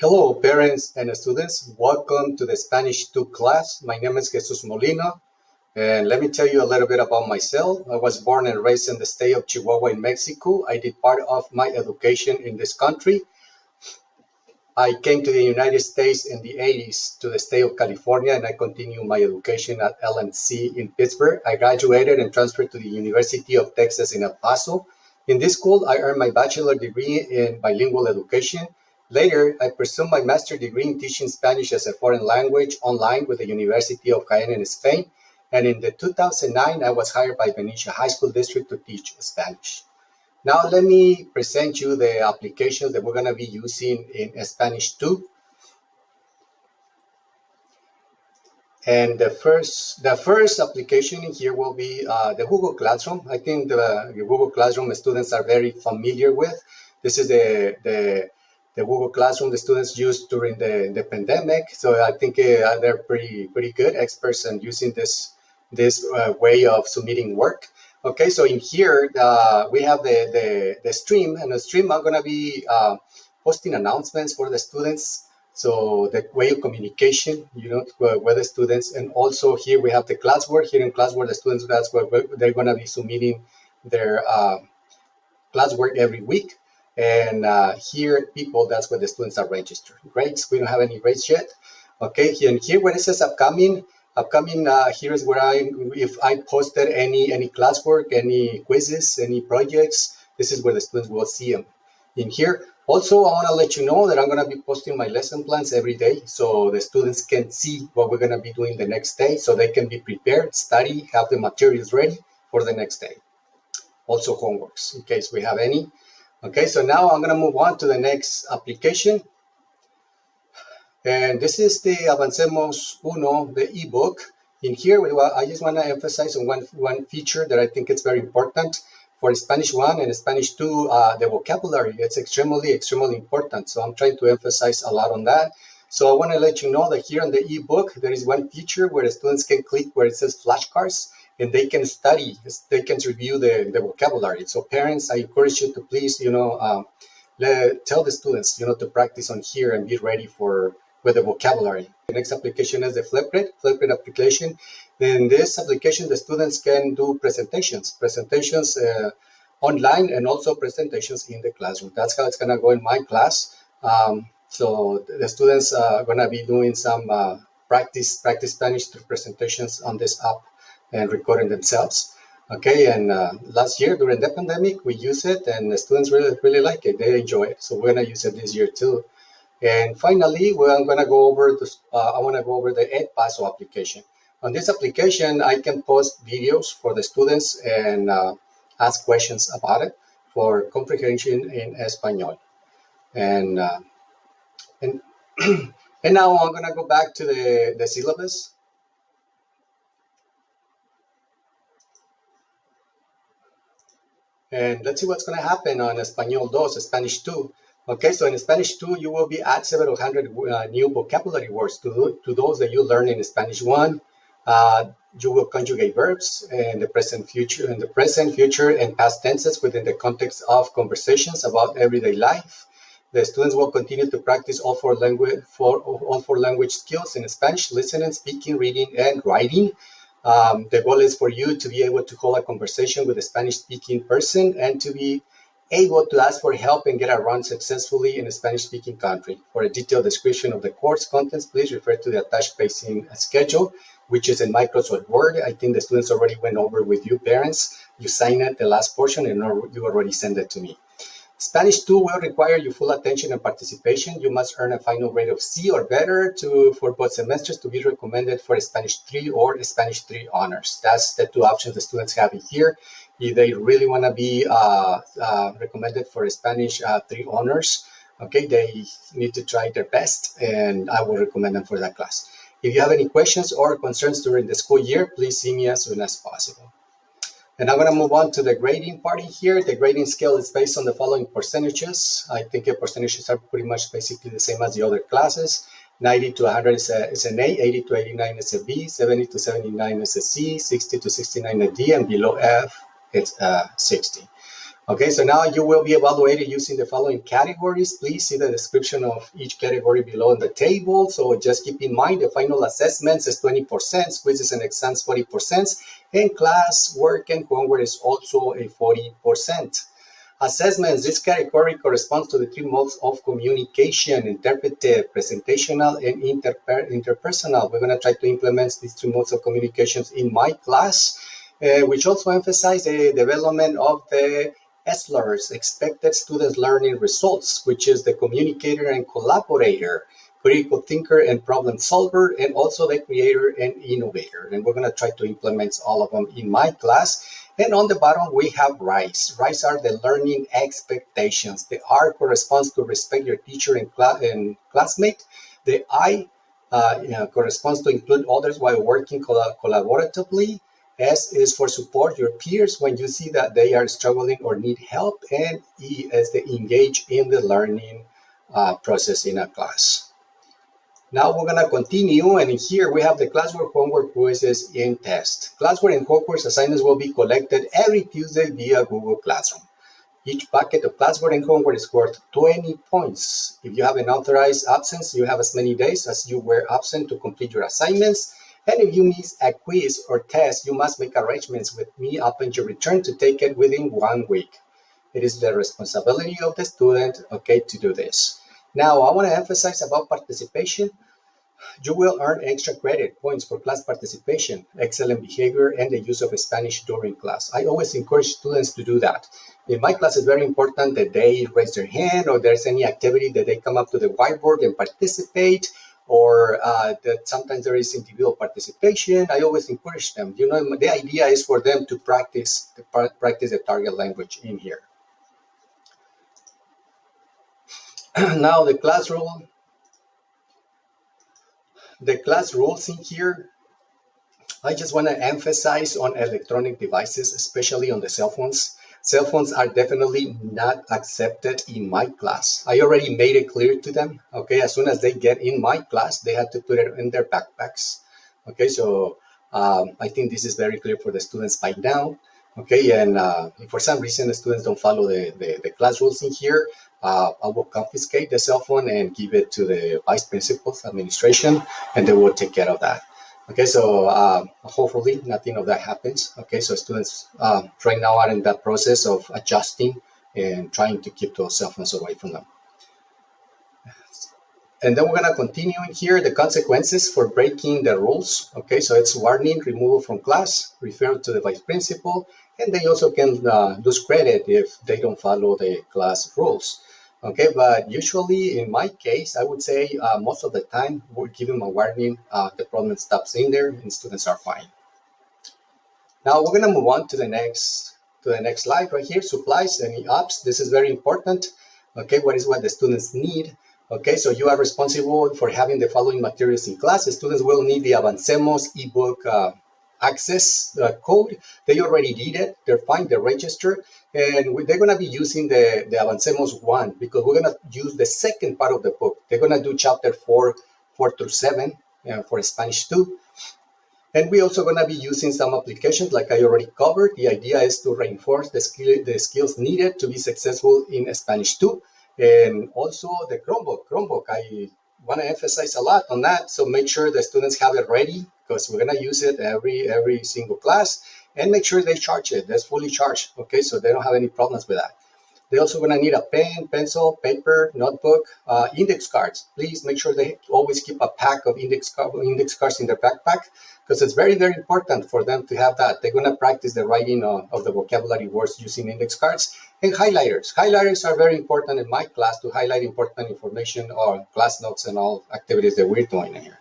Hello, parents and students. Welcome to the Spanish 2 class. My name is Jesus Molina, and let me tell you a little bit about myself. I was born and raised in the state of Chihuahua in Mexico. I did part of my education in this country. I came to the United States in the 80s to the state of California, and I continued my education at LMC in Pittsburgh. I graduated and transferred to the University of Texas in El Paso. In this school, I earned my bachelor degree in bilingual education. Later, I pursued my master's degree in teaching Spanish as a foreign language online with the University of Jaén in Spain. And in the 2009, I was hired by Benicia High School District to teach Spanish. Now let me present you the applications that we're going to be using in Spanish 2. And the first application in here will be the Google Classroom. I think the Google Classroom students are very familiar with. This is the Google Classroom the students used during the pandemic. So I think they're pretty good experts in using this way of submitting work. Okay, so in here we have the stream, and the stream I'm going to be posting announcements for the students. So the way of communication, with the students, and also here we have the classwork. Here in classwork, the students, that's where they're going to be submitting their classwork every week. And here, people, that's where the students are registered. Grades, we don't have any grades yet. Okay, and here where it says upcoming, here is where if I posted any classwork, any quizzes, any projects, this is where the students will see them in here. Also, I want to let you know that I'm going to be posting my lesson plans every day so the students can see what we're going to be doing the next day so they can be prepared, study, have the materials ready for the next day. Also homeworks in case we have any. Okay, so now I'm going to move on to the next application. And this is the Avancemos Uno, the ebook. In here, I just want to emphasize on one feature that I think is very important. For Spanish 1 and Spanish 2, the vocabulary, it's extremely important. So I'm trying to emphasize a lot on that. So I want to let you know that here on the ebook, there is one feature where the students can click where it says flashcards, and they can study, they can review the vocabulary. So parents, I encourage you to please, tell the students, to practice on here and be ready with the vocabulary. The next application is the Flipgrid application. In this application, the students can do presentations online and also presentations in the classroom. That's how it's going to go in my class. So the students are going to be doing some practice Spanish through presentations on this app and recording themselves. Okay, and last year during the pandemic, we used it and the students really like it. They enjoy it. So we're going to use it this year too. And finally, I'm going to go over I want to go over the EdPaso application. On this application, I can post videos for the students and ask questions about it for comprehension in Espanol. And and now I'm going to go back to the syllabus. And let's see what's going to happen on Español 2, Spanish 2. Okay, so in Spanish 2, you will be add several hundred new vocabulary words to those that you learn in Spanish 1. You will conjugate verbs in the present, future, and past tenses within the context of conversations about everyday life. The students will continue to practice all four language skills in Spanish: listening, speaking, reading, and writing. The goal is for you to be able to hold a conversation with a Spanish-speaking person and to be able to ask for help and get around successfully in a Spanish-speaking country. For a detailed description of the course contents, please refer to the attached pacing schedule, which is in Microsoft Word. I think the students already went over with you, parents. You signed it, the last portion, and you already sent it to me. Spanish 2 will require your full attention and participation. You must earn a final grade of C or better for both semesters to be recommended for Spanish 3 or Spanish 3 honors. That's the two options the students have here. If they really want to be recommended for Spanish 3 honors, okay, they need to try their best, and I will recommend them for that class. If you have any questions or concerns during the school year, please see me as soon as possible. And I'm going to move on to the grading part here. The grading scale is based on the following percentages. I think the percentages are pretty much basically the same as the other classes. 90 to 100 is an A, 80 to 89 is a B, 70 to 79 is a C, 60 to 69 a D, and below F it's 60. Okay, so now you will be evaluated using the following categories. Please see the description of each category below in the table. So just keep in mind the final assessments is 20%, quizzes and exams 40%, and class work and homework is also a 40%. Assessments, this category corresponds to the three modes of communication: interpretive, presentational, and interpersonal. We're going to try to implement these three modes of communications in my class, which also emphasize the development of the ESLERS, expected student learning results, which is the communicator and collaborator, critical thinker and problem solver, and also the creator and innovator. And we're going to try to implement all of them in my class. And on the bottom, we have RISE. RISE are the learning expectations. The R corresponds to respect your teacher and classmate. The I corresponds to include others while working collaboratively. S is for support your peers when you see that they are struggling or need help. And E is the engage in the learning process in a class. Now we're going to continue, and here we have the classwork, homework, quizzes, and test. Classwork and homework assignments will be collected every Tuesday via Google Classroom. Each packet of classwork and homework is worth 20 points. If you have an authorized absence, you have as many days as you were absent to complete your assignments. And if you miss a quiz or test, you must make arrangements with me upon your return to take it within 1 week. It is the responsibility of the student, okay, to do this. Now, I want to emphasize about participation. You will earn extra credit points for class participation, excellent behavior, and the use of Spanish during class. I always encourage students to do that. In my class, it's very important that they raise their hand, or there's any activity that they come up to the whiteboard and participate, or that sometimes there is individual participation. I always encourage them. You know, the idea is for them to practice the target language in here. Now the class rule. The class rules in here, I just want to emphasize on electronic devices, especially on the cell phones. Cell phones are definitely not accepted in my class. I already made it clear to them, okay? As soon as they get in my class, they have to put it in their backpacks, okay? So I think this is very clear for the students by now, okay? And if for some reason the students don't follow the class rules in here, I will confiscate the cell phone and give it to the vice principal's administration, and they will take care of that. Okay, so hopefully nothing of that happens. Okay, so students right now are in that process of adjusting and trying to keep those cell phones away from them. And then we're going to continue in here, the consequences for breaking the rules. Okay, so it's warning, removal from class, refer to the vice principal, and they also can lose credit if they don't follow the class rules. Okay, but usually in my case, I would say most of the time we'll give them a warning, the problem stops in there and students are fine. Now we're gonna move on to the next slide right here, supplies and apps. This is very important. Okay, what the students need? Okay, so you are responsible for having the following materials in class. The students will need the Avancemos ebook access code. They already did it. They're fine. They're registered. And they're going to be using the Avancemos 1 because we're going to use the second part of the book. They're going to do chapter 4 through 7 for Spanish 2. And we're also going to be using some applications like I already covered. The idea is to reinforce the skills needed to be successful in Spanish 2. And also the Chromebook. I want to emphasize a lot on that. So make sure the students have it ready because we're going to use it every single class, and make sure they charge it. That's fully charged. Okay, so they don't have any problems with that. They're also going to need a pen, pencil, paper, notebook, index cards. Please make sure they always keep a pack of index cards in their backpack because it's very, very important for them to have that. They're going to practice the writing of the vocabulary words using index cards. And highlighters. Highlighters are very important in my class to highlight important information or class notes and all activities that we're doing here.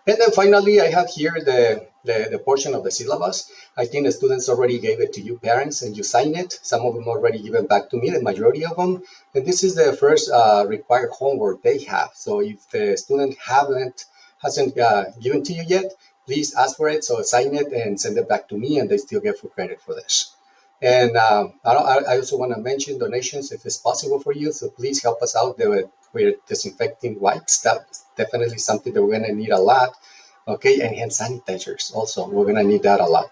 And then finally, I have here the portion of the syllabus. I think the students already gave it to you parents and you signed it. Some of them already given back to me, the majority of them. And this is the first required homework they have. So if the student hasn't given to you yet, please ask for it. So sign it and send it back to me, and they still get full credit for this. And I also want to mention donations if it's possible for you. So please help us out with disinfecting wipes. That's definitely something that we're going to need a lot. Okay, and hand sanitizers also. We're going to need that a lot.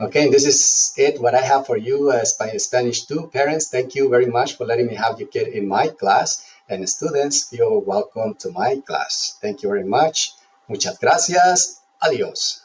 Okay, this is it, what I have for you as Spanish 2. Parents, thank you very much for letting me have your kid in my class. And students, you're welcome to my class. Thank you very much. Muchas gracias. Adios.